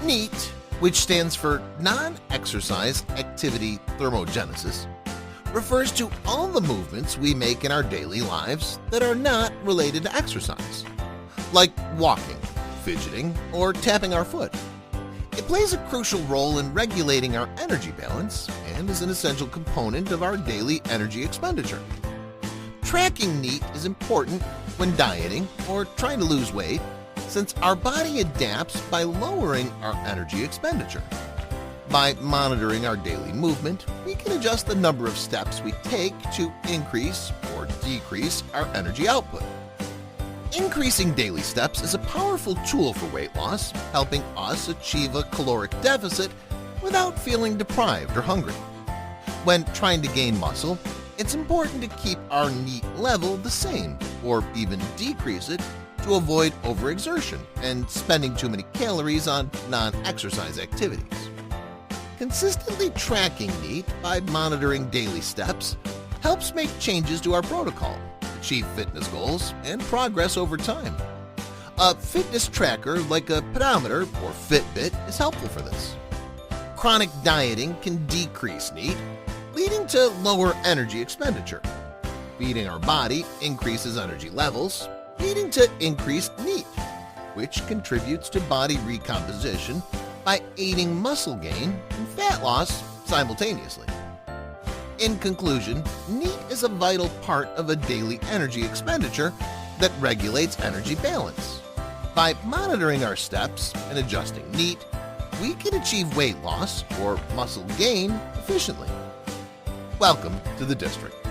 NEAT, which stands for Non-Exercise Activity Thermogenesis, refers to all the movements we make in our daily lives that are not related to exercise, like walking, fidgeting, or tapping our foot. It plays a crucial role in regulating our energy balance and is an essential component of our daily energy expenditure. Tracking NEAT is important when dieting or trying to lose weight, since our body adapts by lowering our energy expenditure. By monitoring our daily movement, we can adjust the number of steps we take to increase or decrease our energy output. Increasing daily steps is a powerful tool for weight loss, helping us achieve a caloric deficit without feeling deprived or hungry. When trying to gain muscle, it's important to keep our NEAT level the same or even decrease it to avoid overexertion and spending too many calories on non-exercise activities. Consistently tracking NEAT by monitoring daily steps helps make changes to our protocol, achieve fitness goals, and progress over time. A fitness tracker like a pedometer or Fitbit is helpful for this. Chronic dieting can decrease NEAT, leading to lower energy expenditure. Feeding our body increases energy levels, leading to increased NEAT, which contributes to body recomposition by aiding muscle gain and fat loss simultaneously. In conclusion, NEAT is a vital part of a daily energy expenditure that regulates energy balance. By monitoring our steps and adjusting NEAT, we can achieve weight loss or muscle gain efficiently. Welcome to the district.